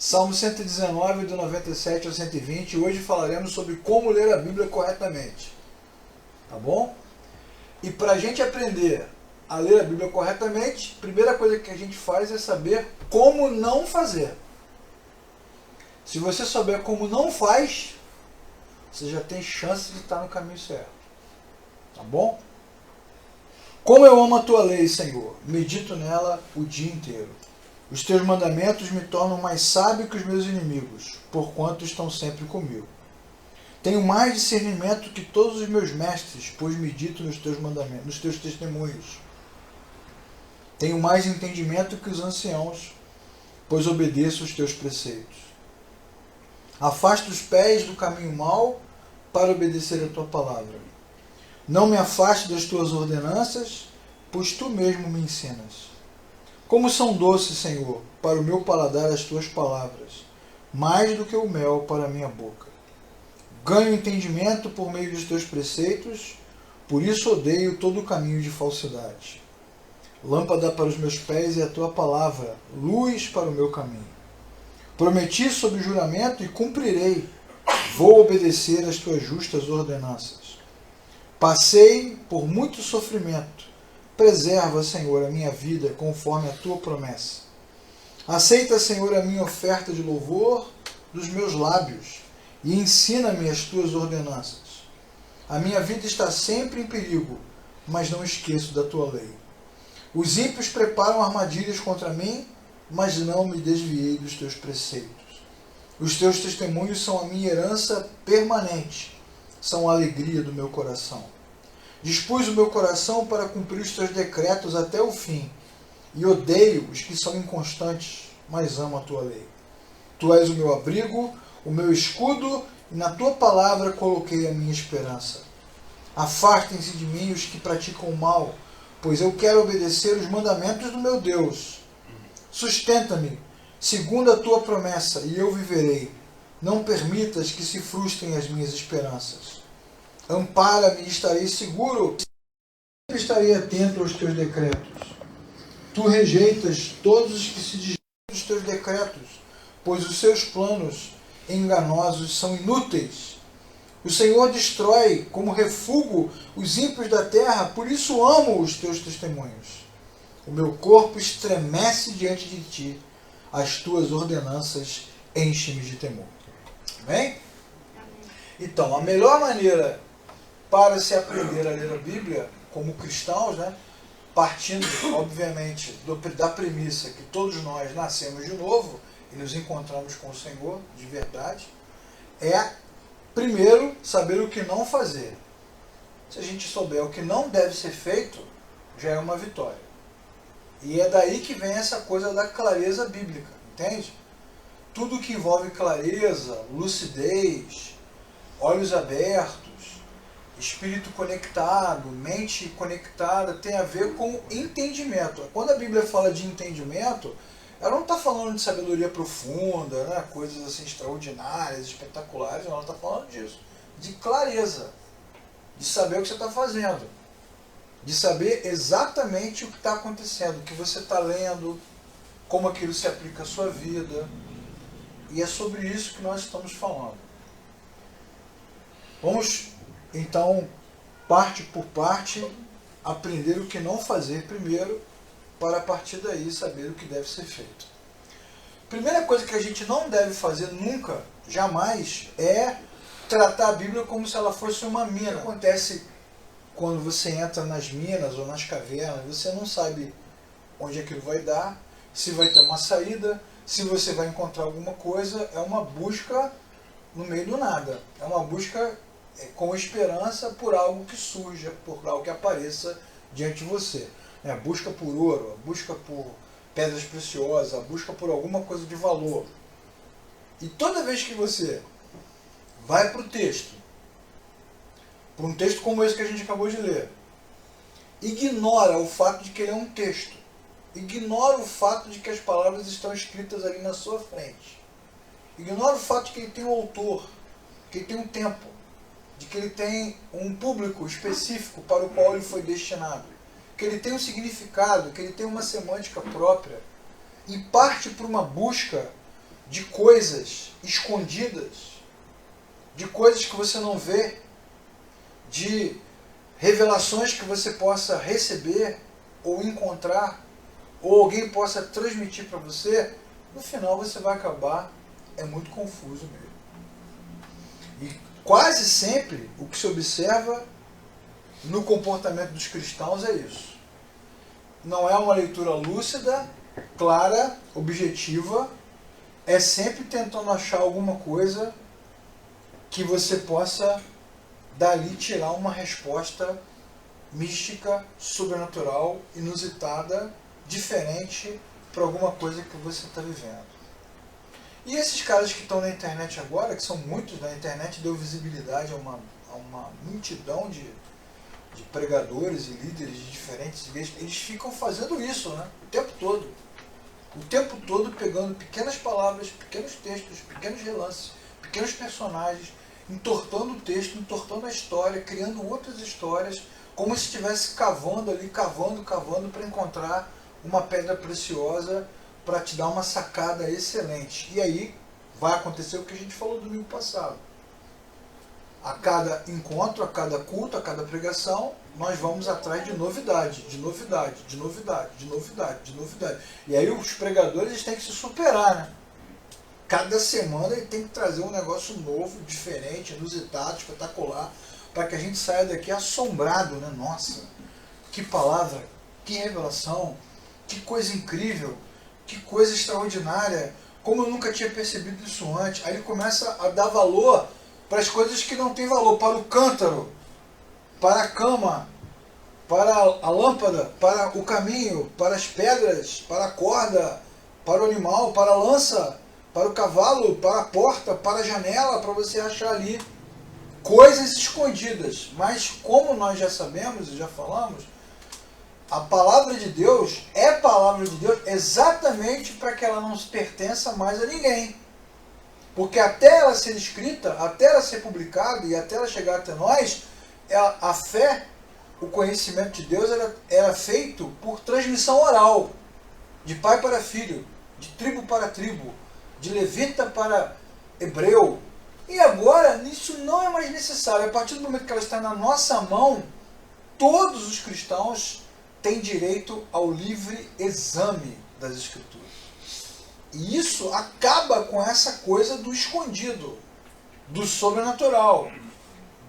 Salmo 119, do 97 ao 120. Hoje falaremos sobre como ler a Bíblia corretamente. Tá bom? E para a gente aprender a ler a Bíblia corretamente, a primeira coisa que a gente faz é saber como não fazer. Se você souber como não faz, você já tem chance de estar no caminho certo. Tá bom? Como eu amo a tua lei, Senhor, medito nela o dia inteiro. Os teus mandamentos me tornam mais sábio que os meus inimigos, porquanto estão sempre comigo. Tenho mais discernimento que todos os meus mestres, pois medito nos teus mandamentos, nos teus testemunhos. Tenho mais entendimento que os anciãos, pois obedeço os teus preceitos. Afasta os pés do caminho mau para obedecer a tua palavra. Não me afaste das tuas ordenanças, pois tu mesmo me ensinas. Como são doces, Senhor, para o meu paladar as tuas palavras, mais do que o mel para a minha boca. Ganho entendimento por meio dos teus preceitos, por isso odeio todo o caminho de falsidade. Lâmpada para os meus pés é a tua palavra, luz para o meu caminho. Prometi sob juramento e cumprirei. Vou obedecer às tuas justas ordenanças. Passei por muito sofrimento. Preserva, Senhor, a minha vida conforme a tua promessa. Aceita, Senhor, a minha oferta de louvor dos meus lábios e ensina-me as tuas ordenanças. A minha vida está sempre em perigo, mas não esqueço da tua lei. Os ímpios preparam armadilhas contra mim, mas não me desviei dos teus preceitos. Os teus testemunhos são a minha herança permanente, são a alegria do meu coração. Dispus o meu coração para cumprir os teus decretos até o fim, e odeio os que são inconstantes, mas amo a tua lei. Tu és o meu abrigo, o meu escudo, e na tua palavra coloquei a minha esperança. Afastem-se de mim os que praticam o mal, pois eu quero obedecer os mandamentos do meu Deus. Sustenta-me, segundo a tua promessa, e eu viverei. Não permitas que se frustrem as minhas esperanças. Ampara-me e estarei seguro. Sempre estarei atento aos teus decretos. Tu rejeitas todos os que se desviam dos teus decretos, pois os seus planos enganosos são inúteis. O Senhor destrói como refúgio os ímpios da terra, por isso amo os teus testemunhos. O meu corpo estremece diante de ti, as tuas ordenanças enchem-me de temor. Amém? Então, a melhor maneira para se aprender a ler a Bíblia como cristãos, né, partindo, obviamente, da premissa que todos nós nascemos de novo e nos encontramos com o Senhor de verdade, é, primeiro, saber o que não fazer. Se a gente souber o que não deve ser feito, já é uma vitória. E é daí que vem essa coisa da clareza bíblica, entende? Tudo que envolve clareza, lucidez, olhos abertos, espírito conectado, mente conectada, tem a ver com entendimento. Quando a Bíblia fala de entendimento, ela não está falando de sabedoria profunda, né, coisas assim extraordinárias, espetaculares, ela está falando disso. De clareza, de saber o que você está fazendo, de saber exatamente o que está acontecendo, o que você está lendo, como aquilo se aplica à sua vida. E é sobre isso que nós estamos falando. Vamos, então, parte por parte, aprender o que não fazer primeiro, para a partir daí saber o que deve ser feito. Primeira coisa que a gente não deve fazer nunca, jamais, é tratar a Bíblia como se ela fosse uma mina. Acontece quando você entra nas minas ou nas cavernas, você não sabe onde aquilo vai dar, se vai ter uma saída, se você vai encontrar alguma coisa. É uma busca no meio do nada. É uma busca com esperança por algo que surja, por algo que apareça diante de você. A busca por ouro, a busca por pedras preciosas, a busca por alguma coisa de valor. E toda vez que você vai para o texto, para um texto como esse que a gente acabou de ler, ignora o fato de que ele é um texto. Ignora o fato de que as palavras estão escritas ali na sua frente. Ignora o fato de que ele tem um autor, que ele tem um tempo, de que ele tem um público específico para o qual ele foi destinado, que ele tem um significado, que ele tem uma semântica própria, e parte para uma busca de coisas escondidas, de coisas que você não vê, de revelações que você possa receber ou encontrar, ou alguém possa transmitir para você, no final você vai acabar, é muito confuso mesmo. E quase sempre o que se observa no comportamento dos cristãos é isso. Não é uma leitura lúcida, clara, objetiva, é sempre tentando achar alguma coisa que você possa dali tirar uma resposta mística, sobrenatural, inusitada, diferente para alguma coisa que você está vivendo. E esses caras que estão na internet agora, que são muitos na internet, deu visibilidade a uma multidão de pregadores e líderes de diferentes igrejas, eles ficam fazendo isso, né? O tempo todo. O tempo todo pegando pequenas palavras, pequenos textos, pequenos relances, pequenos personagens, entortando o texto, entortando a história, criando outras histórias, como se estivesse cavando ali, cavando para encontrar uma pedra preciosa para te dar uma sacada excelente. E aí vai acontecer o que a gente falou domingo passado. A cada encontro, a cada culto, a cada pregação, nós vamos atrás de novidade, de novidade, de novidade, de novidade, de novidade. E aí os pregadores têm que se superar, né? Cada semana ele tem que trazer um negócio novo, diferente, inusitado, espetacular, para que a gente saia daqui assombrado, né? Nossa, que palavra, que revelação, que coisa incrível, que coisa extraordinária, como eu nunca tinha percebido isso antes. Aí ele começa a dar valor para as coisas que não têm valor, para o cântaro, para a cama, para a lâmpada, para o caminho, para as pedras, para a corda, para o animal, para a lança, para o cavalo, para a porta, para a janela, para você achar ali coisas escondidas. Mas como nós já sabemos e já falamos, a palavra de Deus é palavra de Deus exatamente para que ela não se pertença mais a ninguém. Porque até ela ser escrita, até ela ser publicada e até ela chegar até nós, a fé, o conhecimento de Deus era feito por transmissão oral, de pai para filho, de tribo para tribo, de levita para hebreu. E agora isso não é mais necessário. A partir do momento que ela está na nossa mão, todos os cristãos têm direito ao livre exame das Escrituras. E isso acaba com essa coisa do escondido, do sobrenatural,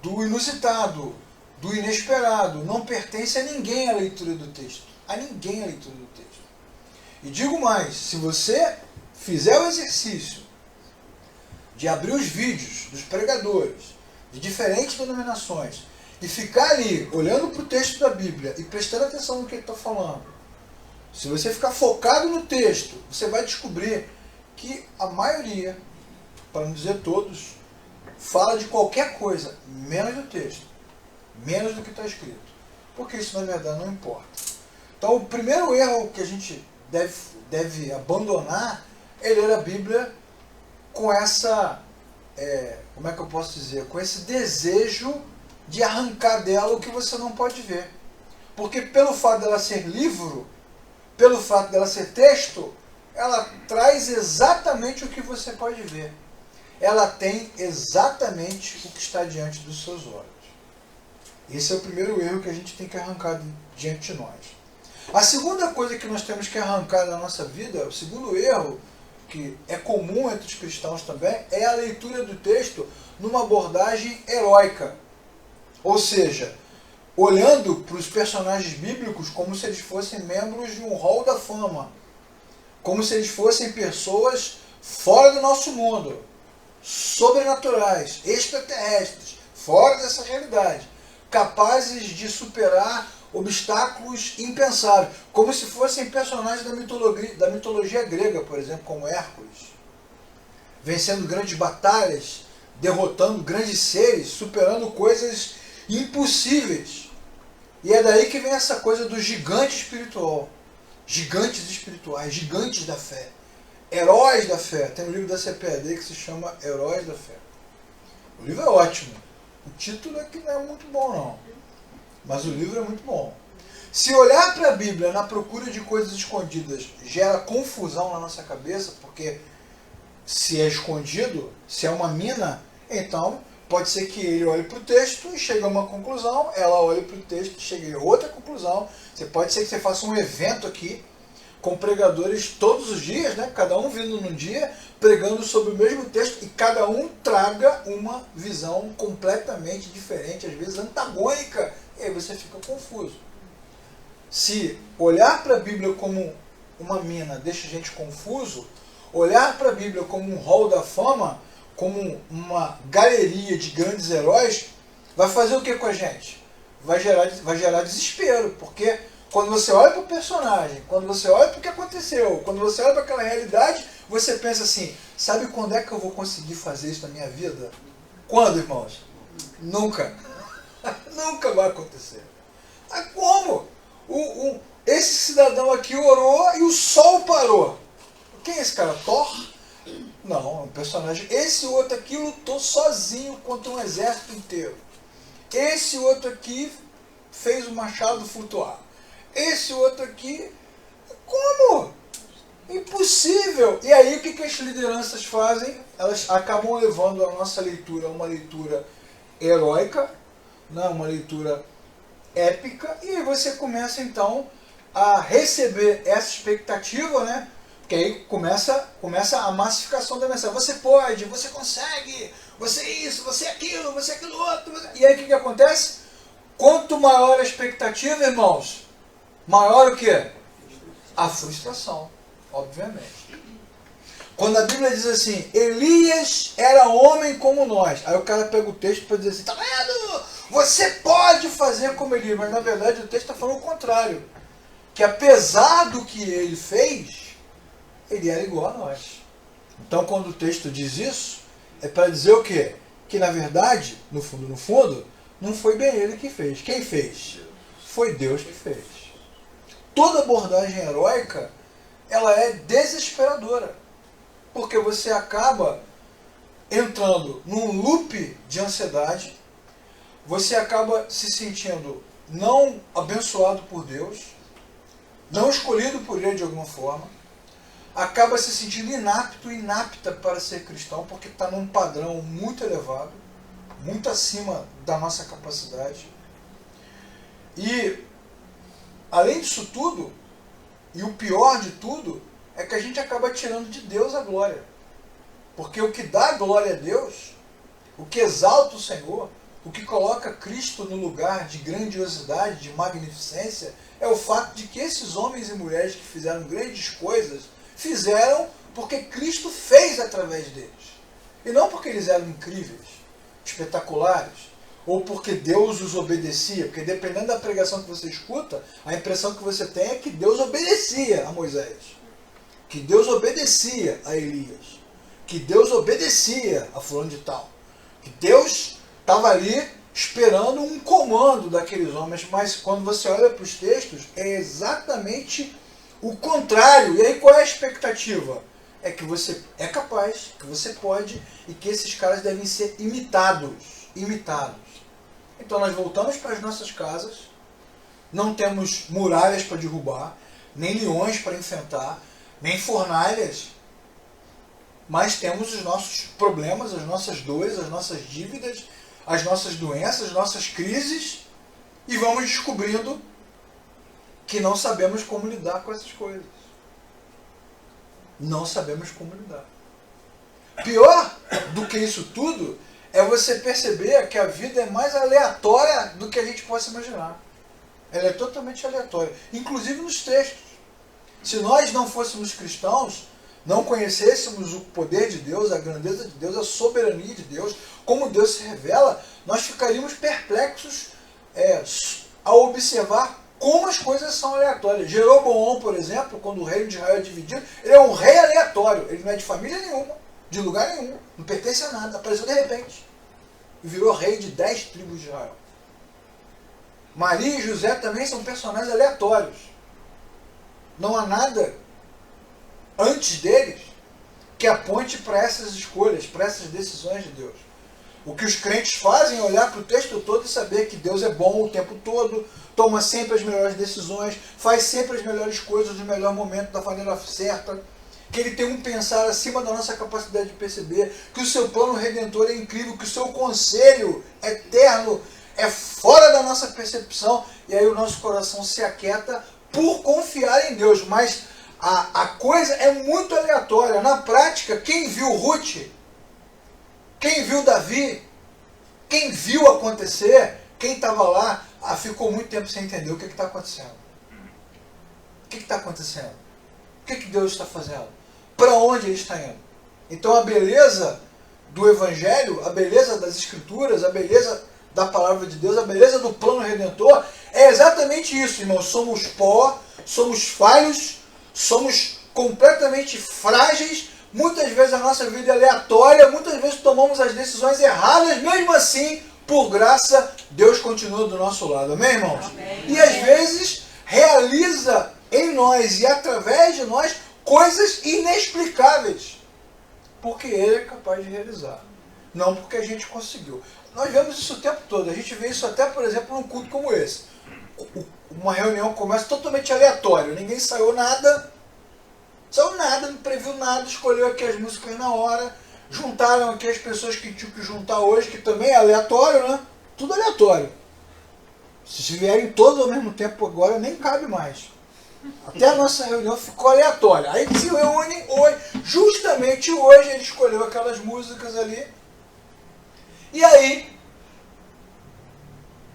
do inusitado, do inesperado. Não pertence a ninguém a leitura do texto. A ninguém a leitura do texto. E digo mais, se você fizer o exercício de abrir os vídeos dos pregadores de diferentes denominações e ficar ali olhando para o texto da Bíblia e prestando atenção no que ele está falando, se você ficar focado no texto, você vai descobrir que a maioria, para não dizer todos, fala de qualquer coisa, menos do texto, menos do que está escrito. Porque isso na verdade não importa. Então o primeiro erro que a gente deve abandonar é ler a Bíblia com essa, como é que eu posso dizer, com esse desejo de arrancar dela o que você não pode ver. Porque pelo fato dela ser livro, pelo fato dela ser texto, ela traz exatamente o que você pode ver. Ela tem exatamente o que está diante dos seus olhos. Esse é o primeiro erro que a gente tem que arrancar diante de nós. A segunda coisa que nós temos que arrancar da nossa vida, o segundo erro, que é comum entre os cristãos também, é a leitura do texto numa abordagem heróica. Ou seja, olhando para os personagens bíblicos como se eles fossem membros de um hall da fama, como se eles fossem pessoas fora do nosso mundo, sobrenaturais, extraterrestres, fora dessa realidade, capazes de superar obstáculos impensáveis, como se fossem personagens da mitologia grega, por exemplo, como Hércules, vencendo grandes batalhas, derrotando grandes seres, superando coisas impossíveis. E é daí que vem essa coisa do gigante espiritual. Gigantes espirituais, gigantes da fé. Heróis da fé. Tem um livro da CPAD que se chama Heróis da Fé. O livro é ótimo. O título é que não é muito bom não. Mas o livro é muito bom. Se olhar para a Bíblia na procura de coisas escondidas gera confusão na nossa cabeça, porque se é escondido, se é uma mina, então pode ser que ele olhe para o texto e chegue a uma conclusão, ela olhe para o texto e chegue a outra conclusão. Pode ser que você faça um evento aqui com pregadores todos os dias, né? Cada um vindo num dia, pregando sobre o mesmo texto, e cada um traga uma visão completamente diferente, às vezes antagônica, e aí você fica confuso. Se olhar para a Bíblia como uma mina deixa a gente confuso, olhar para a Bíblia como um hall da fama, como uma galeria de grandes heróis, vai fazer o que com a gente? Vai gerar desespero, porque quando você olha para o personagem, quando você olha para o que aconteceu, quando você olha para aquela realidade, você pensa assim, sabe quando é que eu vou conseguir fazer isso na minha vida? Quando, irmãos? Nunca. Nunca vai acontecer. Mas como? Esse cidadão aqui orou e o sol parou. Quem é esse cara? Thor? Não, é um personagem. Esse outro aqui lutou sozinho contra um exército inteiro. Esse outro aqui fez o machado flutuar. Esse outro aqui, como? Impossível! E aí o que as lideranças fazem? Elas acabam levando a nossa leitura a uma leitura heróica, né? Uma leitura épica, e aí você começa então a receber essa expectativa, né? Porque aí começa a massificação da mensagem. Você pode, você consegue, você isso, você aquilo outro. E aí o que acontece? Quanto maior a expectativa, irmãos, maior o quê? A frustração, obviamente. Quando a Bíblia diz assim, Elias era homem como nós. Aí o cara pega o texto para dizer assim, tá vendo? Você pode fazer como Elias. Mas na verdade o texto está falando o contrário. Que apesar do que ele fez, ele era igual a nós. Então quando o texto diz isso, é para dizer o quê? Que na verdade, no fundo, não foi bem ele que fez. Quem fez? Foi Deus que fez. Toda abordagem heróica, ela é desesperadora. Porque você acaba entrando num loop de ansiedade, você acaba se sentindo não abençoado por Deus, não escolhido por Ele de alguma forma, acaba se sentindo inapta para ser cristão, porque está num padrão muito elevado, muito acima da nossa capacidade. E, além disso tudo, e o pior de tudo, é que a gente acaba tirando de Deus a glória. Porque o que dá glória a Deus, o que exalta o Senhor, o que coloca Cristo no lugar de grandiosidade, de magnificência, é o fato de que esses homens e mulheres que fizeram grandes coisas, fizeram porque Cristo fez através deles. E não porque eles eram incríveis, espetaculares, ou porque Deus os obedecia. Porque dependendo da pregação que você escuta, a impressão que você tem é que Deus obedecia a Moisés, que Deus obedecia a Elias, que Deus obedecia a fulano de tal, que Deus estava ali esperando um comando daqueles homens. Mas quando você olha para os textos, é exatamente o contrário. E aí qual é a expectativa? É que você é capaz, que você pode, e que esses caras devem ser imitados. Então nós voltamos para as nossas casas, não temos muralhas para derrubar, nem leões para enfrentar, nem fornalhas, mas temos os nossos problemas, as nossas dores, as nossas dívidas, as nossas doenças, as nossas crises, e vamos descobrindo que não sabemos como lidar com essas coisas. Não sabemos como lidar. Pior do que isso tudo é você perceber que a vida é mais aleatória do que a gente possa imaginar. Ela é totalmente aleatória, inclusive nos textos. Se nós não fôssemos cristãos, não conhecêssemos o poder de Deus, a grandeza de Deus, a soberania de Deus, como Deus se revela, nós ficaríamos perplexos ao observar como as coisas são aleatórias. Jeroboão, por exemplo, quando o reino de Israel é dividido, ele é um rei aleatório. Ele não é de família nenhuma, de lugar nenhum, não pertence a nada, apareceu de repente e virou rei de 10 tribos de Israel. Maria e José também são personagens aleatórios. Não há nada antes deles que aponte para essas escolhas, para essas decisões de Deus. O que os crentes fazem é olhar para o texto todo e saber que Deus é bom o tempo todo, toma sempre as melhores decisões, faz sempre as melhores coisas no melhor momento, da maneira certa. que ele tem um pensar acima da nossa capacidade de perceber, que o seu plano redentor é incrível, que o seu conselho eterno é fora da nossa percepção, e aí o nosso coração se aquieta por confiar em Deus. Mas a coisa é muito aleatória. Na prática, quem viu Ruth, quem viu Davi, quem viu acontecer, quem estava lá, ficou muito tempo sem entender o que está acontecendo. O que está acontecendo? O que Deus está fazendo? Para onde ele está indo? Então a beleza do Evangelho, a beleza das Escrituras, a beleza da Palavra de Deus, a beleza do plano redentor, é exatamente isso, irmãos. Somos pó, somos falhos, somos completamente frágeis, muitas vezes a nossa vida é aleatória, muitas vezes tomamos as decisões erradas, mesmo assim, por graça, Deus continua do nosso lado. Amém, irmãos? Amém. E às vezes realiza em nós e através de nós coisas inexplicáveis, porque Ele é capaz de realizar, não porque a gente conseguiu. Nós vemos isso o tempo todo, a gente vê isso até, por exemplo, num culto como esse. Uma reunião começa totalmente aleatória, ninguém saiu nada, não previu nada, escolheu aqui as músicas na hora, juntaram aqui as pessoas que tinham que juntar hoje, que também é aleatório, né? Tudo aleatório. Se vierem todos ao mesmo tempo agora, nem cabe mais. Até a nossa reunião ficou aleatória. Aí se reúne hoje, justamente hoje ele escolheu aquelas músicas ali. E aí,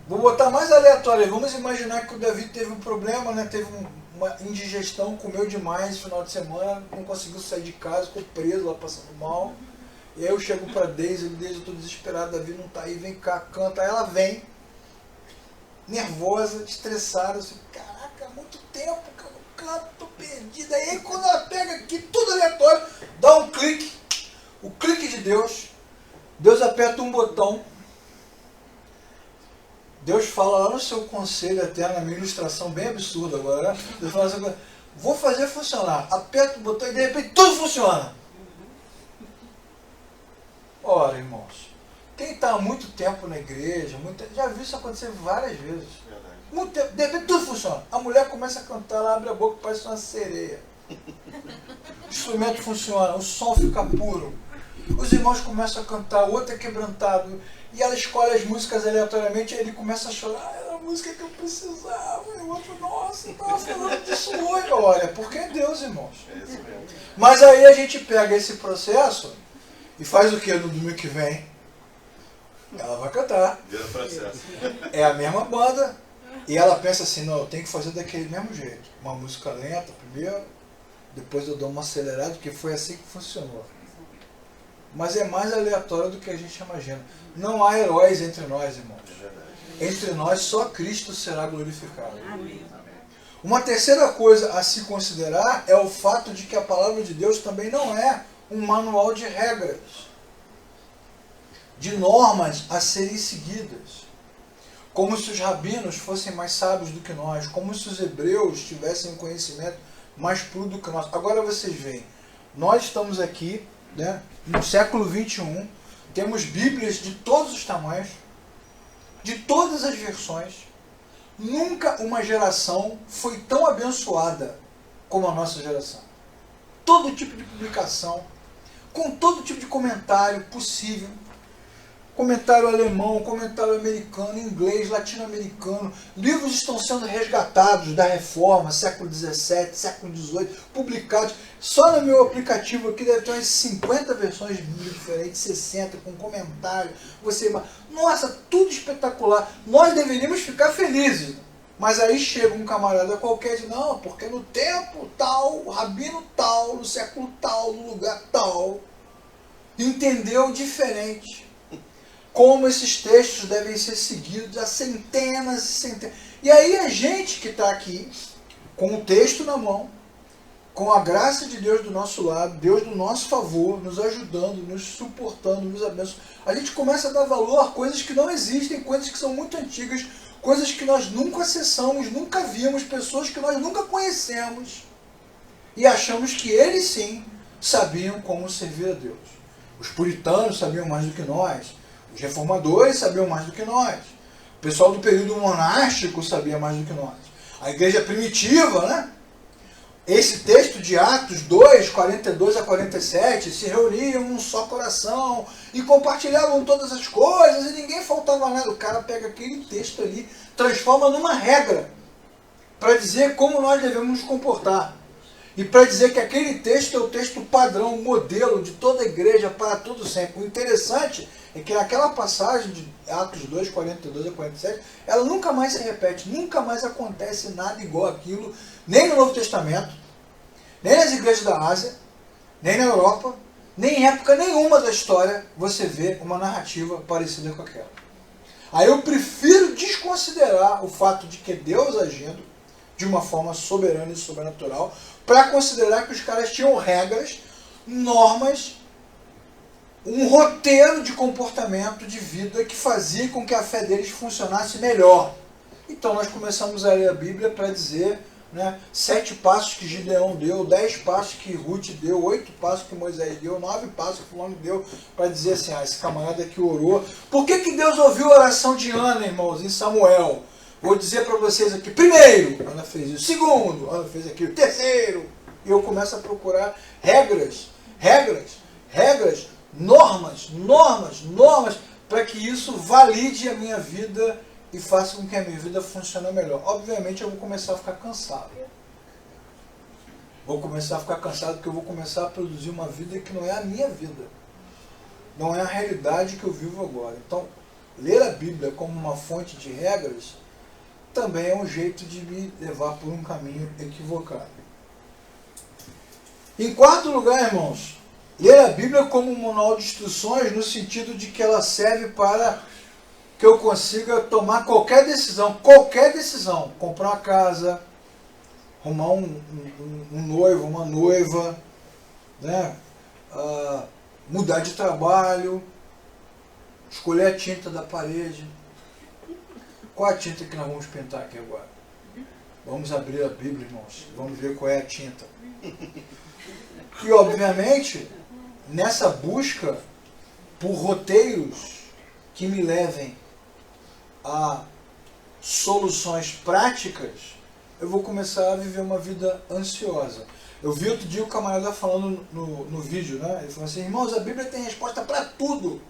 vou botar mais aleatório. Vamos imaginar que o Davi teve um problema, né? Teve uma indigestão, comeu demais no final de semana, não conseguiu sair de casa, ficou preso lá passando mal. E aí eu chego para Deise, eu estou desesperado, Davi não está aí, vem cá, canta. Aí ela vem, nervosa, estressada, assim, caraca, muito tempo que eu não canto, tô perdida. Aí quando ela pega aqui, tudo aleatório, dá um clique, o clique de Deus, Deus aperta um botão, Deus fala lá no seu conselho eterno, na minha ilustração bem absurda agora, né? Deus fala assim, vou fazer funcionar, aperta o botão e de repente tudo funciona. Ora, irmãos, quem está há muito tempo na igreja, já viu isso acontecer várias vezes. Muito tempo, de repente tudo funciona. A mulher começa a cantar, ela abre a boca, parece uma sereia. O instrumento funciona, o som fica puro. Os irmãos começam a cantar, o outro é quebrantado. E ela escolhe as músicas aleatoriamente, e ele começa a chorar. Era a música que eu precisava. E o outro, nossa, eu estava falando disso hoje. Olha, porque é Deus, irmãos. Mas aí a gente pega esse processo e faz o que no domingo que vem? Ela vai cantar. Vira processo. É a mesma banda. E ela pensa assim, não, eu tenho que fazer daquele mesmo jeito. Uma música lenta primeiro, depois eu dou uma acelerada, porque foi assim que funcionou. Mas é mais aleatório do que a gente imagina. Não há heróis entre nós, irmãos. Entre nós só Cristo será glorificado. Uma terceira coisa a se considerar é o fato de que a palavra de Deus também não é um manual de regras, de normas a serem seguidas. Como se os rabinos fossem mais sábios do que nós, como se os hebreus tivessem um conhecimento mais puro do que nós. Agora vocês veem, nós estamos aqui, né, no século XXI, temos Bíblias de todos os tamanhos, de todas as versões. Nunca uma geração foi tão abençoada como a nossa geração. Todo tipo de publicação, com todo tipo de comentário possível. Comentário alemão, comentário americano, inglês, latino-americano. Livros estão sendo resgatados da Reforma, século XVII, século XVIII, publicados. Só no meu aplicativo aqui deve ter umas 50 versões de Bíblia diferentes, 60, com comentário. Nossa, tudo espetacular. Nós deveríamos ficar felizes. Mas aí chega um camarada qualquer e diz, não, porque no tempo tal, o rabino tal, no século tal, no lugar tal, entendeu diferente como esses textos devem ser seguidos há centenas e centenas. E aí a gente que está aqui, com o texto na mão, com a graça de Deus do nosso lado, Deus do nosso favor, nos ajudando, nos suportando, nos abençoando, a gente começa a dar valor a coisas que não existem, coisas que são muito antigas, coisas que nós nunca acessamos, nunca vimos, pessoas que nós nunca conhecemos, e achamos que eles sim sabiam como servir a Deus. Os puritanos sabiam mais do que nós, os reformadores sabiam mais do que nós, o pessoal do período monástico sabia mais do que nós, a igreja primitiva, né? esse texto de Atos 2, 42 a 47, se reuniam num só coração e compartilhavam todas as coisas e ninguém faltava nada. O cara pega aquele texto ali, transforma numa regra para dizer como nós devemos nos comportar. E para dizer que aquele texto é o texto padrão, modelo de toda a igreja para tudo sempre. O interessante é que naquela passagem de Atos 2, 42 a 47, ela nunca mais se repete, nunca mais acontece nada igual aquilo, nem no Novo Testamento, nem nas igrejas da Ásia, nem na Europa, nem em época nenhuma da história você vê uma narrativa parecida com aquela. Aí eu prefiro desconsiderar o fato de que Deus agindo de uma forma soberana e sobrenatural, para considerar que os caras tinham regras, normas, um roteiro de comportamento, de vida que fazia com que a fé deles funcionasse melhor. Então nós começamos a ler a Bíblia para dizer, né, 7 passos que Gideão deu, 10 passos que Ruth deu, 8 passos que Moisés deu, 9 passos que fulano deu, para dizer assim, esse camarada que orou. Por que Deus ouviu a oração de Ana, irmãos, em Samuel? Vou dizer para vocês aqui, primeiro, Ana fez isso, segundo, Ana fez aquilo, terceiro, e eu começo a procurar regras, normas, para que isso valide a minha vida e faça com que a minha vida funcione melhor. Obviamente eu vou começar a ficar cansado. Vou começar a ficar cansado porque eu vou começar a produzir uma vida que não é a minha vida. Não é a realidade que eu vivo agora. Então, ler a Bíblia como uma fonte de regras também é um jeito de me levar por um caminho equivocado. Em quarto lugar, irmãos, ler a Bíblia como um manual de instruções no sentido de que ela serve para que eu consiga tomar qualquer decisão, comprar uma casa, arrumar um noivo, uma noiva, né? Mudar de trabalho, escolher a tinta da parede. Qual a tinta que nós vamos pintar aqui agora? Vamos abrir a Bíblia, irmãos, vamos ver qual é a tinta. E, obviamente, nessa busca por roteiros que me levem a soluções práticas, eu vou começar a viver uma vida ansiosa. Eu vi outro dia o camarada falando no vídeo, né? Ele falou assim, irmãos, a Bíblia tem resposta para tudo.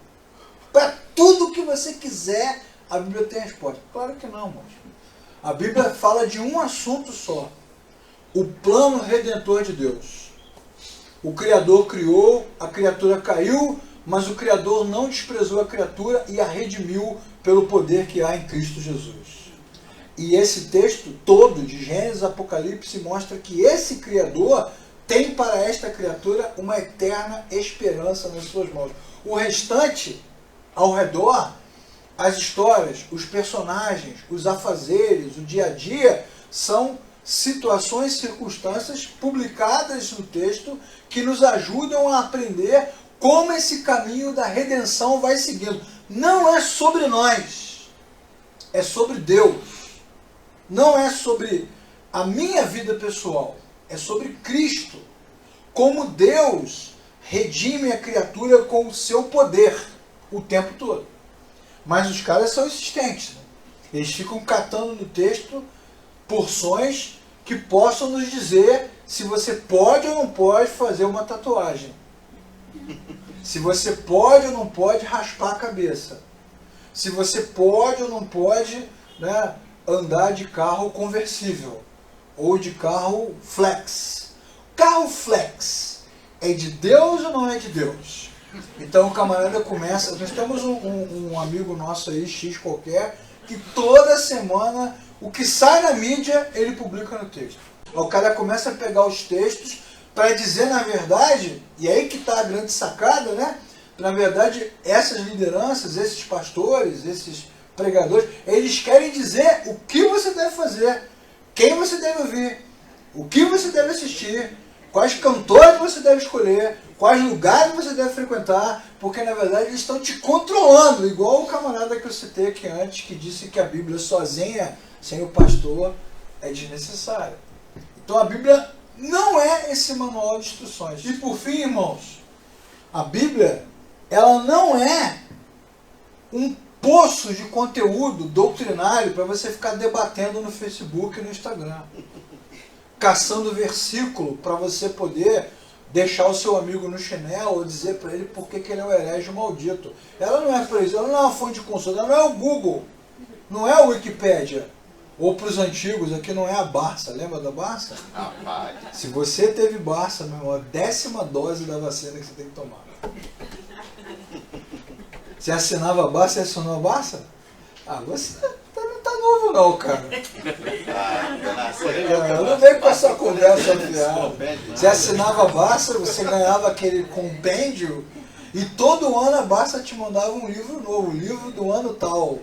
Para tudo que você quiser, a Bíblia tem resposta. Claro que não, irmãos. A Bíblia fala de um assunto só. O plano redentor de Deus. O Criador criou, a criatura caiu, mas o Criador não desprezou a criatura e a redimiu pelo poder que há em Cristo Jesus. E esse texto todo, de Gênesis a Apocalipse, mostra que esse Criador tem para esta criatura uma eterna esperança nas suas mãos. O restante, ao redor, as histórias, os personagens, os afazeres, o dia a dia, são situações, circunstâncias publicadas no texto que nos ajudam a aprender como esse caminho da redenção vai seguindo. Não é sobre nós, é sobre Deus. Não é sobre a minha vida pessoal, é sobre Cristo. Como Deus redime a criatura com o seu poder o tempo todo. Mas os caras são insistentes. Né? Eles ficam catando no texto porções que possam nos dizer se você pode ou não pode fazer uma tatuagem. Se você pode ou não pode raspar a cabeça. Se você pode ou não pode, né, andar de carro conversível. Ou de carro flex. Carro flex é de Deus ou não é de Deus? Então o camarada começa... Nós temos um amigo nosso aí, X qualquer, que toda semana o que sai na mídia ele publica no texto. O cara começa a pegar os textos para dizer, na verdade, e aí que está a grande sacada, né? Na verdade, essas lideranças, esses pastores, esses pregadores, eles querem dizer o que você deve fazer, quem você deve ouvir, o que você deve assistir, quais cantores você deve escolher, quais lugares você deve frequentar, porque na verdade eles estão te controlando, igual o camarada que eu citei aqui antes, que disse que a Bíblia sozinha, sem o pastor, é desnecessária. Então a Bíblia não é esse manual de instruções. E por fim, irmãos, a Bíblia, ela não é um poço de conteúdo doutrinário para você ficar debatendo no Facebook e no Instagram. caçando versículo para você poder deixar o seu amigo no chinelo ou dizer para ele por que ele é um herege maldito. Ela não é para isso, ela não é uma fonte de consulta, ela não é o Google, não é a Wikipédia. Ou para os antigos, aqui não é a Barça, lembra da Barça? Se você teve Barça, meu irmão, a 10ª dose da vacina que você tem que tomar. Você assinava a Barça e assinou a Barça? Ah, você não tá novo não, cara. Eu não venho com essa conversa fiada. Você assinava a Barça, você ganhava aquele compêndio e todo ano a Barça te mandava um livro novo, livro do ano tal,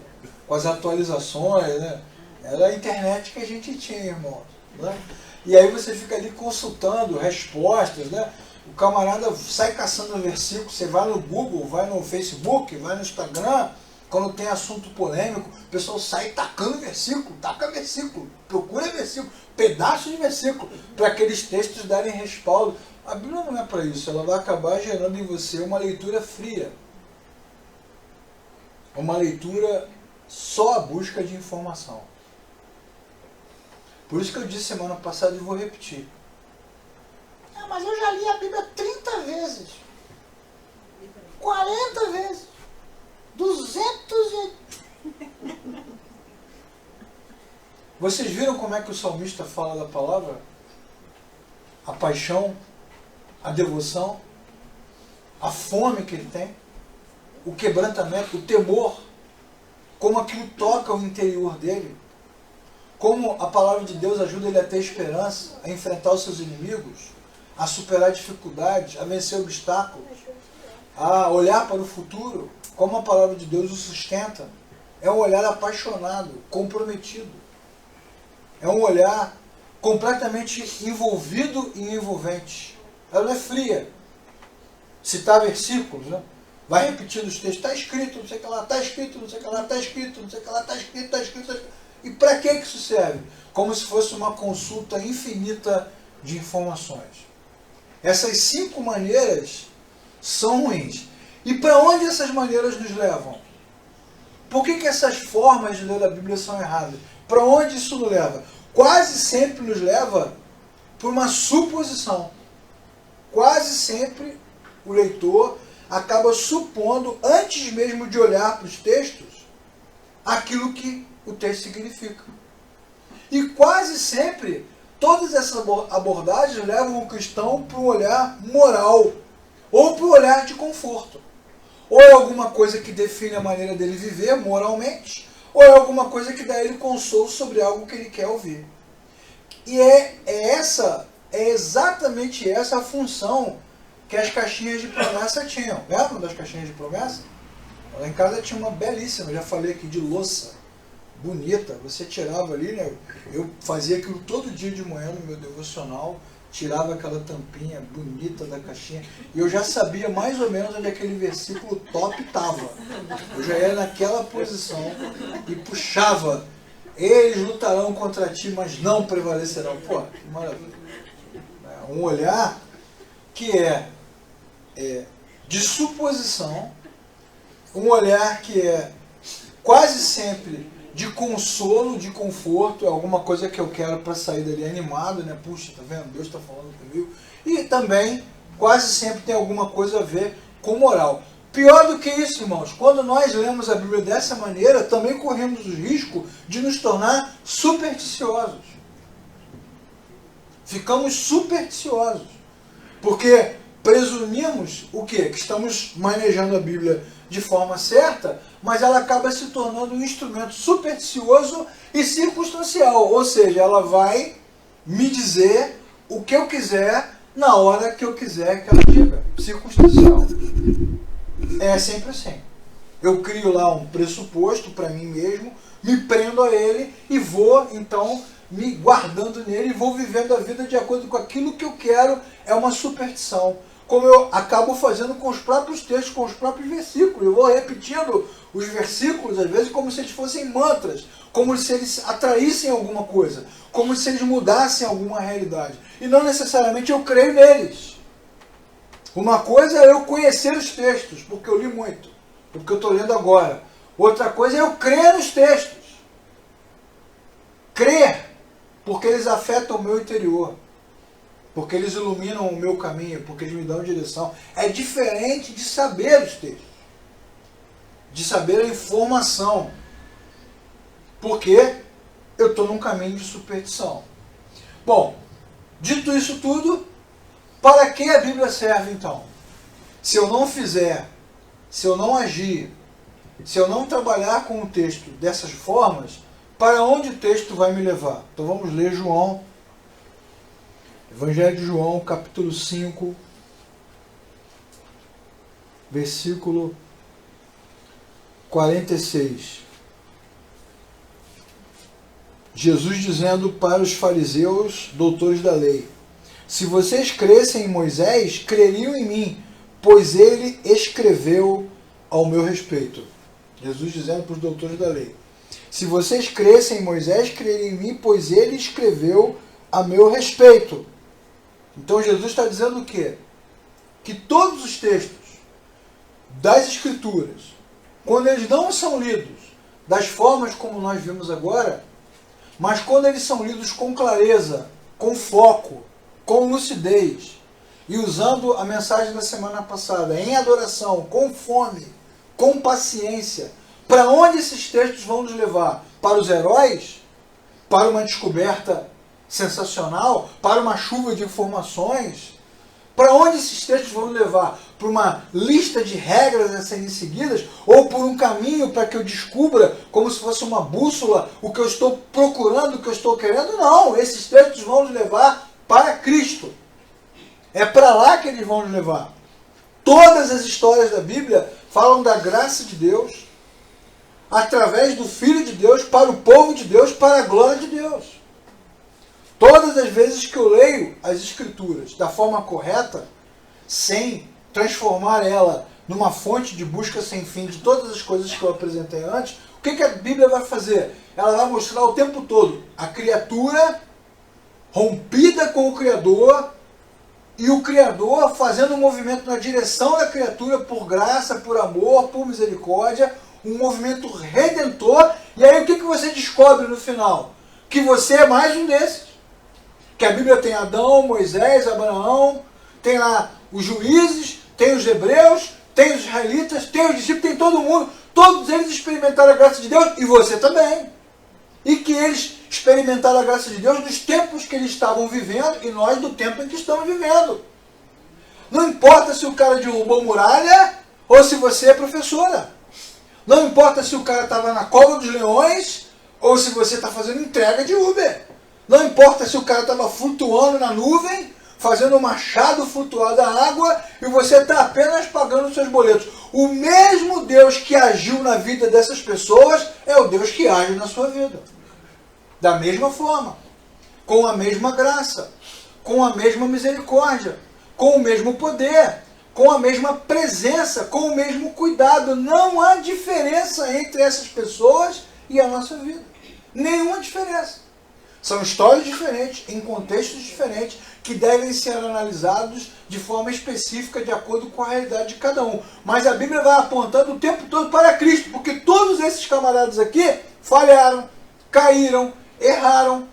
com as atualizações, né? Era a internet que a gente tinha, irmão. Né? E aí você fica ali consultando respostas, né? O camarada sai caçando versículo, você vai no Google, vai no Facebook, vai no Instagram, quando tem assunto polêmico, o pessoal sai tacando versículo, taca versículo, procura versículo, pedaço de versículo, para aqueles textos darem respaldo. A Bíblia não é para isso, ela vai acabar gerando em você uma leitura fria. Uma leitura só à busca de informação. Por isso que eu disse semana passada e vou repetir. Ah, mas eu já li a Bíblia 30 vezes. 40 vezes. 200 e... Vocês viram como é que o salmista fala da palavra? A paixão, a devoção, a fome que ele tem, o quebrantamento, o temor, como aquilo toca o interior dele. Como a palavra de Deus ajuda ele a ter esperança, a enfrentar os seus inimigos, a superar dificuldades, a vencer obstáculos, a olhar para o futuro, como a palavra de Deus o sustenta. É um olhar apaixonado, comprometido. É um olhar completamente envolvido e envolvente. Ela não é fria. Citar versículos, né? Vai repetindo os textos, está escrito, não sei o que lá, está escrito, não sei o que lá, está escrito, não sei o que lá, está escrito, está escrito, está escrito. E para que isso serve? Como se fosse uma consulta infinita de informações. Essas 5 maneiras são ruins. E para onde essas maneiras nos levam? Por que essas formas de ler a Bíblia são erradas? Para onde isso nos leva? Quase sempre nos leva por uma suposição. Quase sempre o leitor acaba supondo, antes mesmo de olhar para os textos, aquilo que o texto significa. E quase sempre, todas essas abordagens levam o cristão para um olhar moral, ou para um olhar de conforto. Ou é alguma coisa que define a maneira dele viver moralmente, ou é alguma coisa que dá a ele consolo sobre algo que ele quer ouvir. E é exatamente essa a função que as caixinhas de promessa tinham. Lembram das caixinhas de promessa? Lá em casa tinha uma belíssima, já falei aqui, de louça, bonita. Você tirava ali, né? Eu fazia aquilo todo dia de manhã no meu devocional, tirava aquela tampinha bonita da caixinha, e eu já sabia mais ou menos onde aquele versículo top estava. Eu já ia naquela posição e puxava. Eles lutarão contra ti, mas não prevalecerão. Pô, que maravilha. Um olhar que é de suposição, um olhar que é quase sempre de consolo, de conforto, é alguma coisa que eu quero para sair dali animado, né? Puxa, tá vendo? Deus está falando comigo. E também, quase sempre tem alguma coisa a ver com moral. Pior do que isso, irmãos, quando nós lemos a Bíblia dessa maneira, também corremos o risco de nos tornar supersticiosos. Ficamos supersticiosos. Porque presumimos o quê? Que estamos manejando a Bíblia de forma certa, mas ela acaba se tornando um instrumento supersticioso e circunstancial. Ou seja, ela vai me dizer o que eu quiser na hora que eu quiser que ela diga. Circunstancial. É sempre assim. Eu crio lá um pressuposto para mim mesmo, me prendo a ele e vou, então, me guardando nele e vou vivendo a vida de acordo com aquilo que eu quero. É uma superstição. Como eu acabo fazendo com os próprios textos, com os próprios versículos. Eu vou repetindo os versículos, às vezes, como se eles fossem mantras, como se eles atraíssem alguma coisa, como se eles mudassem alguma realidade. E não necessariamente eu creio neles. Uma coisa é eu conhecer os textos, porque eu li muito, porque eu estou lendo agora. Outra coisa é eu crer nos textos. Crer porque eles afetam o meu interior, porque eles iluminam o meu caminho, porque eles me dão direção. É diferente de saber os textos, de saber a informação, porque eu estou num caminho de superstição. Bom, dito isso tudo, para que a Bíblia serve então? Se eu não fizer, se eu não agir, se eu não trabalhar com o texto dessas formas, para onde o texto vai me levar? Então vamos ler João, Evangelho de João, capítulo 5, versículo 46. Jesus dizendo para os fariseus, doutores da lei: se vocês crescem em Moisés, creriam em mim, pois ele escreveu ao meu respeito. Jesus dizendo para os doutores da lei: se vocês crescem em Moisés, creriam em mim, pois ele escreveu a meu respeito. Então Jesus está dizendo o quê? Que todos os textos das Escrituras, quando eles não são lidos das formas como nós vimos agora, mas quando eles são lidos com clareza, com foco, com lucidez, e usando a mensagem da semana passada, em adoração, com fome, com paciência, para onde esses textos vão nos levar? Para os heróis? Para uma descoberta sensacional? Para uma chuva de informações? Para onde esses textos vão nos levar? Para uma lista de regras a serem seguidas? Ou por um caminho para que eu descubra, como se fosse uma bússola, o que eu estou procurando, o que eu estou querendo? Não, esses textos vão nos levar para Cristo. É para lá que eles vão nos levar. Todas as histórias da Bíblia falam da graça de Deus, através do Filho de Deus, para o povo de Deus, para a glória de Deus. Todas as vezes que eu leio as Escrituras da forma correta, sem transformar ela numa fonte de busca sem fim de todas as coisas que eu apresentei antes, o que a Bíblia vai fazer? Ela vai mostrar o tempo todo a criatura rompida com o Criador, e o Criador fazendo um movimento na direção da criatura por graça, por amor, por misericórdia, um movimento redentor. E aí o que você descobre no final? Que você é mais um desses. Que a Bíblia tem Adão, Moisés, Abraão, tem lá os juízes, tem os hebreus, tem os israelitas, tem os discípulos, tem todo mundo. Todos eles experimentaram a graça de Deus, e você também. E que eles experimentaram a graça de Deus nos tempos que eles estavam vivendo, e nós do tempo em que estamos vivendo. Não importa se o cara derrubou muralha ou se você é professora. Não importa se o cara estava na cova dos leões ou se você está fazendo entrega de Uber. Não importa se o cara estava flutuando na nuvem, fazendo um machado flutuar da água, e você está apenas pagando os seus boletos. O mesmo Deus que agiu na vida dessas pessoas é o Deus que age na sua vida. Da mesma forma, com a mesma graça, com a mesma misericórdia, com o mesmo poder, com a mesma presença, com o mesmo cuidado. Não há diferença entre essas pessoas e a nossa vida. Nenhuma diferença. São histórias diferentes, em contextos diferentes, que devem ser analisados de forma específica, de acordo com a realidade de cada um. Mas a Bíblia vai apontando o tempo todo para Cristo, porque todos esses camaradas aqui falharam, caíram, erraram,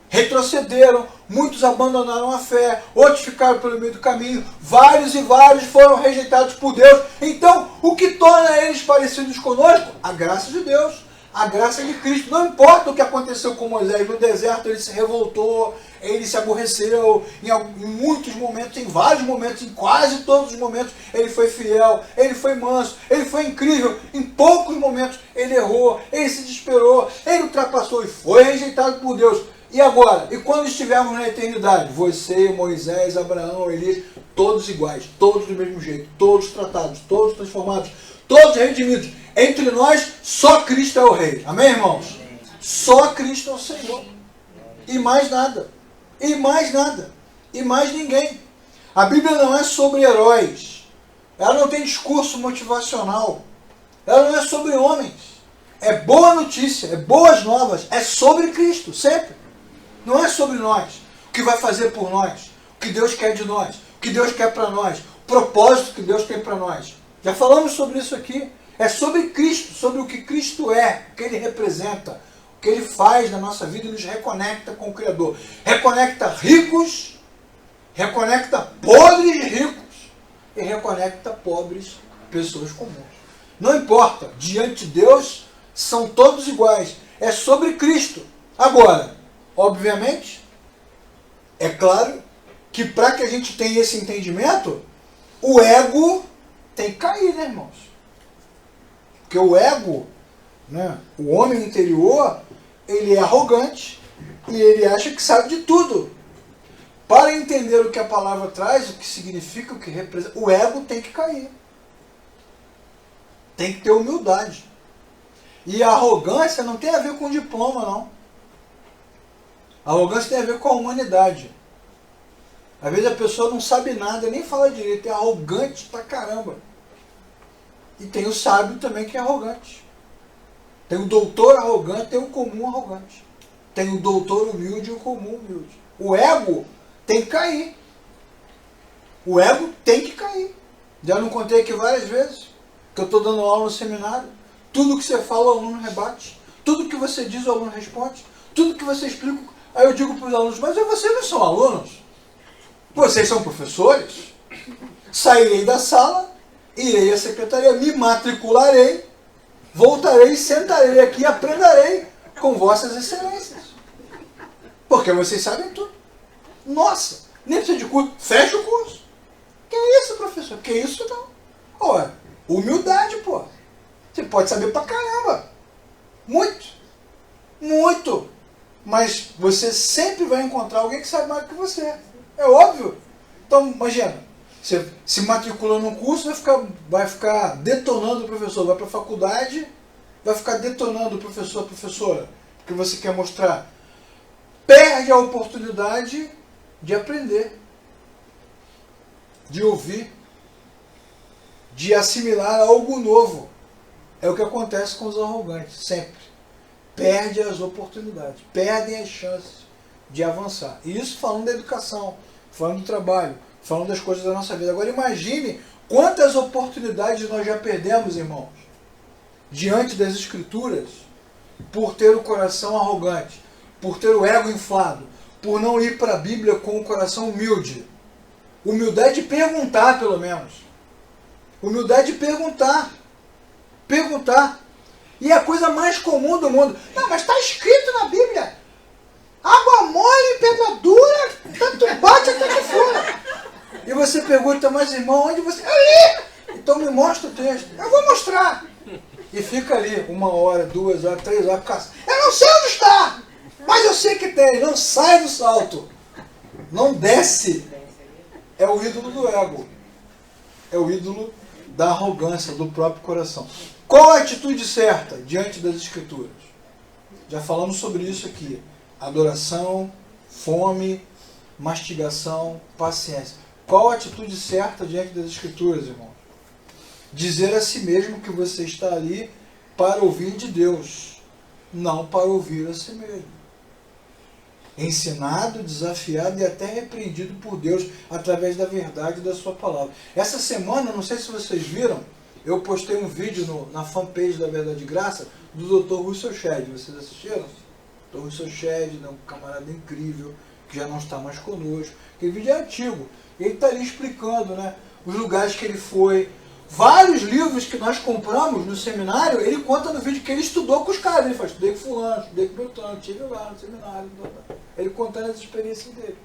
retrocederam, muitos abandonaram a fé, outros ficaram pelo meio do caminho, vários e vários foram rejeitados por Deus. Então, o que torna eles parecidos conosco? A graça de Deus, a graça de Cristo. Não importa o que aconteceu com Moisés no deserto, ele se revoltou, ele se aborreceu, em muitos momentos, em vários momentos, em quase todos os momentos, ele foi fiel, ele foi manso, ele foi incrível. Em poucos momentos ele errou, ele se desesperou, ele ultrapassou e foi rejeitado por Deus. E agora? E quando estivermos na eternidade? Você, Moisés, Abraão, Elias, todos iguais, todos do mesmo jeito, todos tratados, todos transformados, todos redimidos. Entre nós, só Cristo é o Rei. Amém, irmãos? Só Cristo é o Senhor. E mais nada. E mais nada. E mais ninguém. A Bíblia não é sobre heróis. Ela não tem discurso motivacional. Ela não é sobre homens. É boa notícia, é boas novas. É sobre Cristo, sempre. Não é sobre nós. O que vai fazer por nós. O que Deus quer de nós. O que Deus quer para nós. O propósito que Deus tem para nós. Já falamos sobre isso aqui. É sobre Cristo, sobre o que Cristo é, o que Ele representa, que ele faz na nossa vida e nos reconecta com o Criador. Reconecta ricos, reconecta pobres ricos e reconecta pobres pessoas comuns. Não importa, diante de Deus são todos iguais. É sobre Cristo. Agora, obviamente, é claro que para que a gente tenha esse entendimento, o ego tem que cair, né, irmãos? Porque o ego, né, o homem interior, ele é arrogante e ele acha que sabe de tudo. Para entender o que a palavra traz, o que significa, o que representa, o ego tem que cair. Tem que ter humildade. E a arrogância não tem a ver com diploma, não. A arrogância tem a ver com a humanidade. Às vezes a pessoa não sabe nada, nem fala direito, é arrogante pra caramba. E tem o sábio também que é arrogante. Tem o doutor arrogante, tem o comum arrogante. Tem o doutor humilde e o comum humilde. O ego tem que cair. O ego tem que cair. Já não contei aqui várias vezes que eu estou dando aula no seminário. Tudo que você fala, o aluno rebate. Tudo que você diz, o aluno responde. Tudo que você explica. Aí eu digo para os alunos, mas vocês não são alunos? Vocês são professores? Sairei da sala, irei à secretaria, me matricularei, voltarei, sentarei aqui e aprenderei com vossas excelências. Porque vocês sabem tudo. Nossa, nem precisa de curso. Fecha o curso. Que isso, professor? Que isso não? Ora, humildade, pô. Você pode saber pra caramba. Muito. Muito. Mas você sempre vai encontrar alguém que sabe mais do que você. É óbvio. Então, imagina, você se matriculou num curso, vai ficar detonando o professor. Vai para a faculdade, vai ficar detonando o professor, a professora. Porque você quer mostrar. Perde a oportunidade de aprender, de ouvir, de assimilar algo novo. É o que acontece com os arrogantes, sempre. Perde as oportunidades, perdem as chances de avançar. E isso falando da educação, falando do trabalho, falando das coisas da nossa vida. Agora imagine quantas oportunidades nós já perdemos, irmãos, diante das Escrituras, por ter o coração arrogante, por ter o ego inflado, por não ir para a Bíblia com o coração humilde. Humildade de perguntar, pelo menos. Humildade de perguntar. Perguntar. E é a coisa mais comum do mundo. Não, mas está escrito na Bíblia. Água mole, pedra dura, tanto bate até que fora. E você pergunta, mas irmão, onde você... Ali! Então me mostra o texto. Eu vou mostrar. E fica ali 1 hora, 2 horas, 3 horas. Eu não sei onde está, mas eu sei que tem. Não sai do salto. Não desce. É o ídolo do ego. É o ídolo da arrogância, do próprio coração. Qual a atitude certa diante das Escrituras? Já falamos sobre isso aqui. Adoração, fome, mastigação, paciência. Qual a atitude certa diante das Escrituras, irmão? Dizer a si mesmo que você está ali para ouvir de Deus, não para ouvir a si mesmo. Ensinado, desafiado e até repreendido por Deus através da verdade da sua palavra. Essa semana, não sei se vocês viram, eu postei um vídeo na fanpage da Verdade de Graça do Dr. Russell Shedd. Vocês assistiram? Dr. Russell Shedd, um camarada incrível, que já não está mais conosco. Aquele vídeo é antigo. Ele está ali explicando, né, os lugares que ele foi. Vários livros que nós compramos no seminário, ele conta no vídeo que ele estudou com os caras. Ele fala, estudei com fulano, estudei com Beltrano, estive lá no seminário. Ele contando as experiências dele.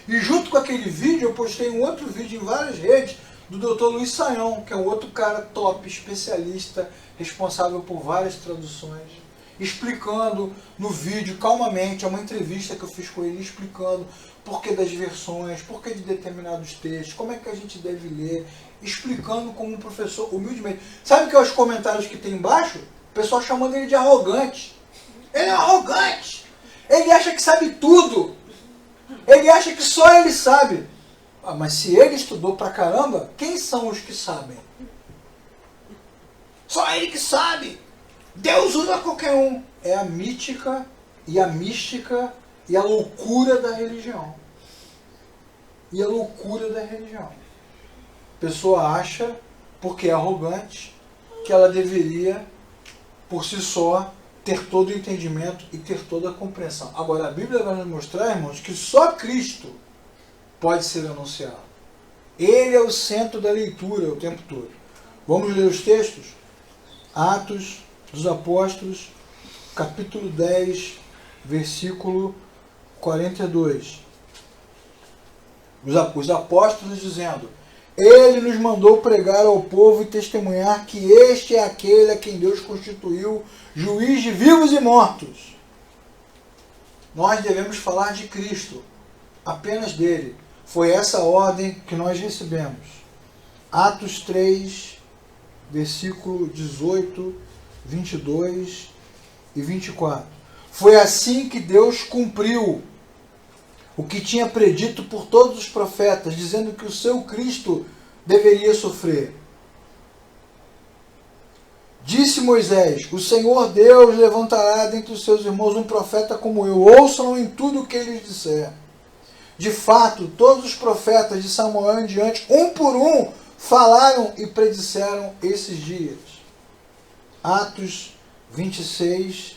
E junto com aquele vídeo, eu postei um outro vídeo em várias redes do Dr. Luiz Saião, que é um outro cara top, especialista, responsável por várias traduções, explicando no vídeo, calmamente, é uma entrevista que eu fiz com ele, explicando por que das versões, por que de determinados textos, como é que a gente deve ler, explicando como um professor, humildemente. Sabe que é os comentários que tem embaixo? O pessoal chamando ele de arrogante. Ele é arrogante! Ele acha que sabe tudo! Ele acha que só ele sabe! Ah, mas se ele estudou pra caramba, quem são os que sabem? Só ele que sabe! Deus usa qualquer um! É a mítica e a mística e a loucura da religião. E a loucura da religião. A pessoa acha, porque é arrogante, que ela deveria, por si só, ter todo o entendimento e ter toda a compreensão. Agora, a Bíblia vai nos mostrar, irmãos, que só Cristo pode ser anunciado. Ele é o centro da leitura o tempo todo. Vamos ler os textos? Atos dos Apóstolos, capítulo 10, versículo 42. Os apóstolos dizendo: Ele nos mandou pregar ao povo e testemunhar que este é aquele a quem Deus constituiu juiz de vivos e mortos. Nós devemos falar de Cristo, apenas dele. Foi essa a ordem que nós recebemos. Atos 3, versículo 18, 22 e 24. Foi assim que Deus cumpriu o que tinha predito por todos os profetas, dizendo que o seu Cristo deveria sofrer. Disse Moisés: O Senhor Deus levantará dentre os seus irmãos um profeta como eu. Ouçam em tudo o que ele lhes disser. De fato, todos os profetas de Samuel em diante, um por um, falaram e predisseram esses dias. Atos 26,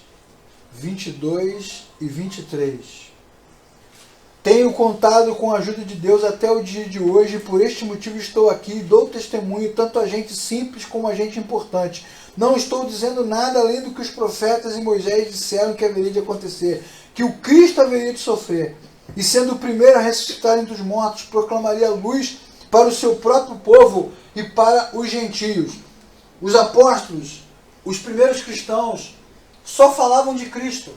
22 e 23. Tenho contado com a ajuda de Deus até o dia de hoje, e por este motivo estou aqui e dou testemunho tanto a gente simples como a gente importante. Não estou dizendo nada além do que os profetas e Moisés disseram que haveria de acontecer, que o Cristo haveria de sofrer, e sendo o primeiro a ressuscitar entre os mortos, proclamaria luz para o seu próprio povo e para os gentios. Os apóstolos, os primeiros cristãos, só falavam de Cristo,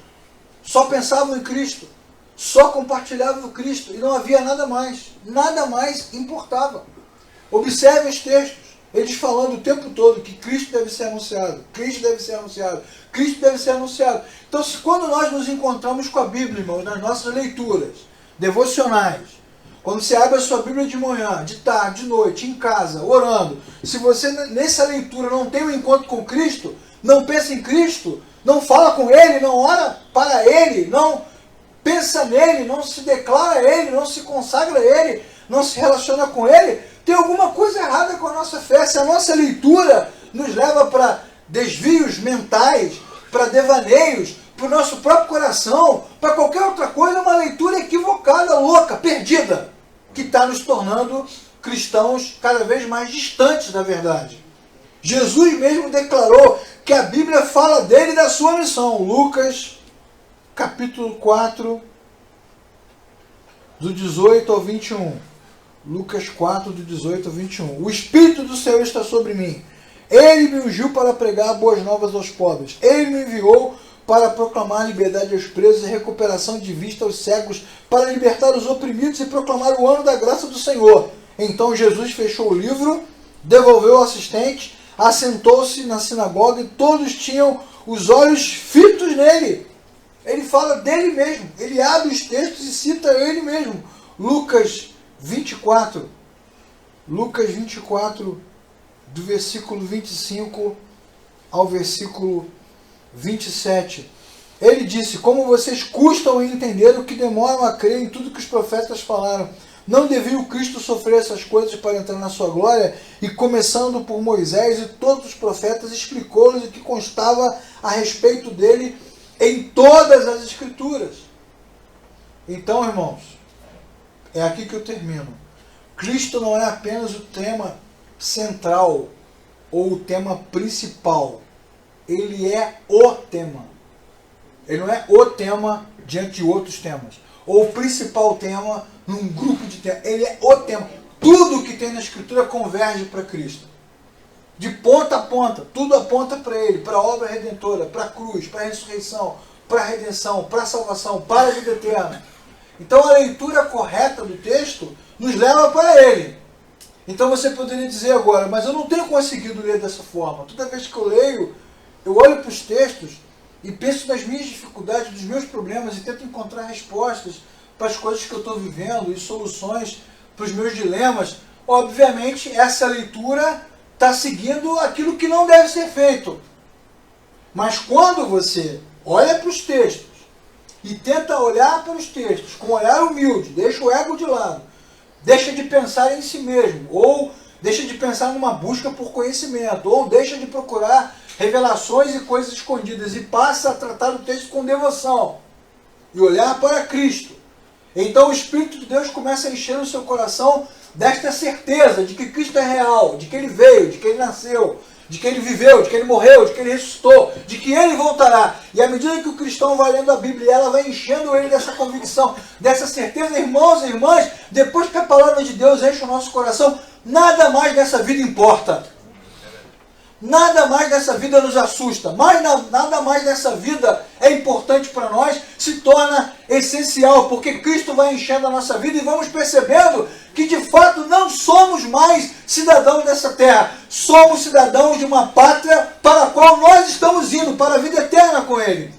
só pensavam em Cristo, só compartilhavam o Cristo, e não havia nada mais importava. Observe os textos, eles falando o tempo todo que Cristo deve ser anunciado, Cristo deve ser anunciado, Cristo deve ser anunciado. Então, quando nós nos encontramos com a Bíblia, irmãos, nas nossas leituras devocionais, quando você abre a sua Bíblia de manhã, de tarde, de noite, em casa, orando, se você nessa leitura não tem um encontro com Cristo, não pensa em Cristo, não fala com Ele, não ora para Ele, não pensa nele, não se declara a Ele, não se consagra a Ele, não se relaciona com Ele, tem alguma coisa errada com a nossa fé. Se a nossa leitura nos leva para desvios mentais, para devaneios, para o nosso próprio coração, para qualquer outra coisa, é uma leitura equivocada, louca, perdida, que está nos tornando cristãos cada vez mais distantes da verdade. Jesus mesmo declarou que a Bíblia fala dele e da sua missão. Lucas, capítulo 4, do 18 ao 21. Lucas 4, do 18 ao 21. O Espírito do Senhor está sobre mim. Ele me ungiu para pregar boas novas aos pobres. Ele me enviou para proclamar liberdade aos presos e recuperação de vista aos cegos, para libertar os oprimidos e proclamar o ano da graça do Senhor. Então Jesus fechou o livro, devolveu ao assistente, assentou-se na sinagoga e todos tinham os olhos fitos nele. Ele fala dele mesmo, ele abre os textos e cita ele mesmo. Lucas 24, do versículo 25 ao versículo 27. Ele disse: Como vocês custam a entender o que demoram a crer em tudo que os profetas falaram. Não devia o Cristo sofrer essas coisas para entrar na sua glória? E começando por Moisés e todos os profetas, explicou-lhes o que constava a respeito dele em todas as Escrituras. Então, irmãos, é aqui que eu termino. Cristo não é apenas o tema central ou o tema principal. Ele é o tema. Ele não é o tema diante de outros temas. Ou o principal tema num grupo de temas. Ele é o tema. Tudo que tem na Escritura converge para Cristo. De ponta a ponta, tudo aponta para Ele, para a obra redentora, para a cruz, para a ressurreição, para a redenção, para a salvação, para a vida eterna. Então a leitura correta do texto nos leva para Ele. Então você poderia dizer agora: mas eu não tenho conseguido ler dessa forma. Toda vez que eu leio, eu olho para os textos e penso nas minhas dificuldades, dos meus problemas e tento encontrar respostas para as coisas que eu estou vivendo e soluções para os meus dilemas. Obviamente, essa leitura está seguindo aquilo que não deve ser feito. Mas quando você olha para os textos e tenta olhar para os textos com um olhar humilde, deixa o ego de lado, deixa de pensar em si mesmo, ou deixa de pensar numa busca por conhecimento, ou deixa de procurar revelações e coisas escondidas e passa a tratar o texto com devoção e olhar para Cristo, então o Espírito de Deus começa a encher o seu coração desta certeza de que Cristo é real, de que Ele veio, de que Ele nasceu, de que Ele viveu, de que Ele morreu, de que Ele ressuscitou, de que Ele voltará. E à medida que o cristão vai lendo a Bíblia, ela vai enchendo ele dessa convicção, dessa certeza, irmãos e irmãs, depois que a palavra de Deus enche o nosso coração, nada mais dessa vida importa. Nada mais dessa vida nos assusta, nada mais dessa vida é importante para nós, se torna essencial, porque Cristo vai enchendo a nossa vida e vamos percebendo que de fato não somos mais cidadãos dessa terra, somos cidadãos de uma pátria para a qual nós estamos indo, para a vida eterna com Ele.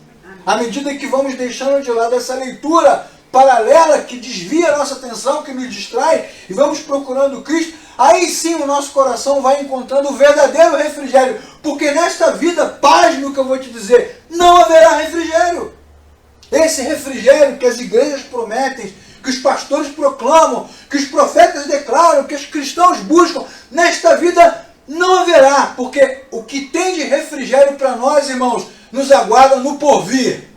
À medida que vamos deixando de lado essa leitura paralela que desvia a nossa atenção, que nos distrai, e vamos procurando Cristo, aí sim o nosso coração vai encontrando o verdadeiro refrigério, porque nesta vida, pasme o que eu vou te dizer, não haverá refrigério. Esse refrigério que as igrejas prometem, que os pastores proclamam, que os profetas declaram, que os cristãos buscam, nesta vida não haverá, porque o que tem de refrigério para nós, irmãos, nos aguarda no porvir.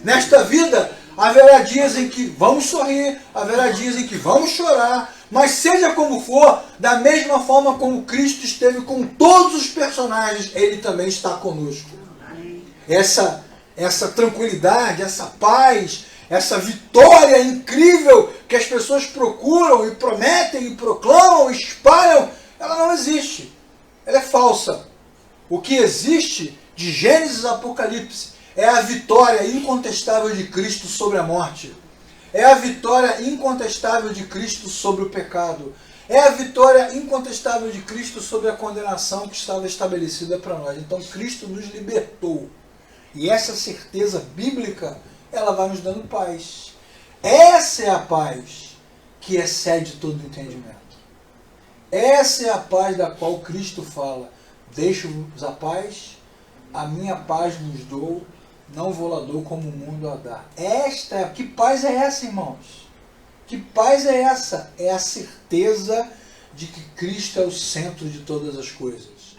Nesta vida haverá dias em que vamos sorrir, haverá dias em que vamos chorar, mas seja como for, da mesma forma como Cristo esteve com todos os personagens, Ele também está conosco. Essa tranquilidade, essa paz, essa vitória incrível que as pessoas procuram e prometem e proclamam e espalham, ela não existe. Ela é falsa. O que existe de Gênesis a Apocalipse é a vitória incontestável de Cristo sobre a morte. É a vitória incontestável de Cristo sobre o pecado. É a vitória incontestável de Cristo sobre a condenação que estava estabelecida para nós. Então Cristo nos libertou. E essa certeza bíblica, ela vai nos dando paz. Essa é a paz que excede todo entendimento. Essa é a paz da qual Cristo fala. Deixo-vos a paz, a minha paz vos dou, não vou lá dou como o mundo a dá. Que paz é essa, irmãos? Que paz é essa? É a certeza de que Cristo é o centro de todas as coisas.